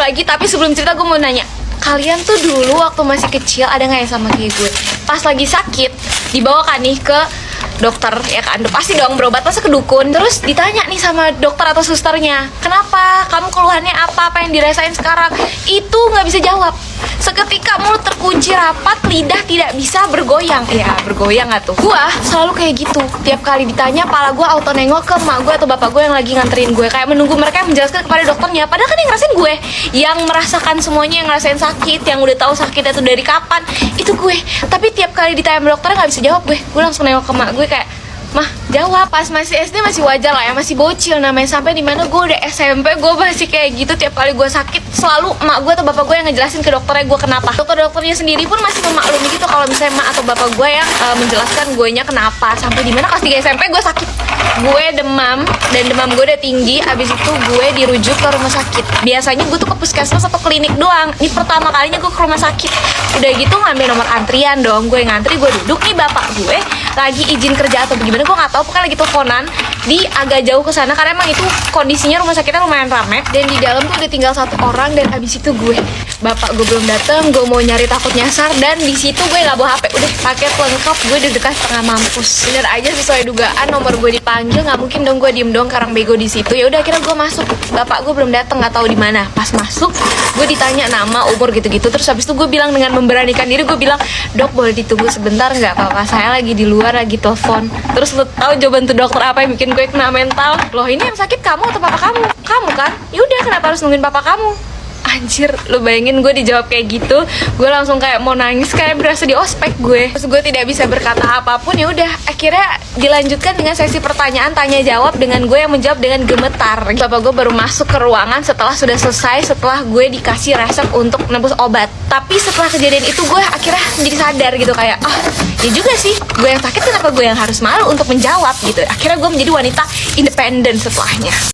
lagi, tapi sebelum cerita gue mau nanya, kalian tuh dulu waktu masih kecil ada nggak ya sama kayak gue? Pas lagi sakit, dibawa kan nih ke dokter, ya kan? Pasti dong berobat, masa ke dukun. Terus ditanya nih sama dokter atau susternya, kenapa? Kamu keluhannya apa? Apa yang dirasain sekarang? Itu nggak bisa jawab. Seketika mulut terkunci rapat, lidah tidak bisa bergoyang. Ya, bergoyang gak tuh? Gua selalu kayak gitu. Tiap kali ditanya, pala gue auto nengok ke emak gue atau bapak gue yang lagi nganterin gue. Kayak menunggu mereka yang menjelaskan kepada dokternya. Padahal kan yang ngerasain gue, yang merasakan semuanya, yang ngerasain sakit, yang udah tahu sakitnya tuh dari kapan, itu gue. Tapi tiap kali ditanya sama dokternya gak bisa jawab gue. Gue langsung nengok ke emak gue kayak, mah jawab. Pas masih SD masih wajar lah ya, masih bocil namanya. Sampai dimana gue udah SMP gue masih kayak gitu. Tiap kali gue sakit selalu emak gue atau bapak gue yang ngejelasin ke dokternya gue kenapa. Dokternya sendiri pun masih memaklumi gitu kalau misalnya emak atau bapak gue yang menjelaskan gue nya kenapa. Sampai dimana kelas 3 SMP gue sakit, gue demam, dan demam gue udah tinggi. Abis itu gue dirujuk ke rumah sakit. Biasanya gue tuh ke puskesmas atau klinik doang. Ini pertama kalinya gue ke rumah sakit. Udah gitu ngambil nomor antrian dong. Gue ngantri, gue duduk nih, bapak gue lagi izin kerja atau bagaimana gue nggak tahu, pokoknya lagi teleponan di agak jauh ke sana karena emang itu kondisinya rumah sakitnya lumayan rame dan di dalam tuh udah tinggal satu orang. Dan abis itu bapak gue belum dateng, gue mau nyari takut nyasar, dan di situ gue nggak bawa HP, udah paket lengkap, gue deg-degan setengah mampus. Bener aja sesuai dugaan, nomor gue dipanggil, nggak mungkin dong gue diem dong karang bego di situ. Ya udah akhirnya gue masuk, bapak gue belum dateng, nggak tahu di mana. Pas masuk gue ditanya nama, umur gitu-gitu. Terus habis itu gue bilang dengan memberanikan diri, gue bilang, dok boleh ditunggu sebentar nggak, kakak saya lagi di luar lagi telepon. Terus lo tahu jawaban tuh dokter apa yang bikin gue kena mental? Loh, ini yang sakit kamu atau papa kamu? Kamu kan? Ya udah, kenapa harus nungguin papa kamu? Anjir, lu bayangin gue dijawab kayak gitu, gue langsung kayak mau nangis, kayak berasa di ospek gue. Terus gue tidak bisa berkata apapun. Ya udah, akhirnya dilanjutkan dengan sesi pertanyaan tanya jawab dengan gue yang menjawab dengan gemetar. Bapak gue baru masuk ke ruangan setelah sudah selesai, setelah gue dikasih resep untuk menebus obat. Tapi setelah kejadian itu gue akhirnya jadi sadar gitu, kayak ya juga sih, gue yang sakit, kenapa gue yang harus malu untuk menjawab gitu. Akhirnya gue menjadi wanita independen setelahnya.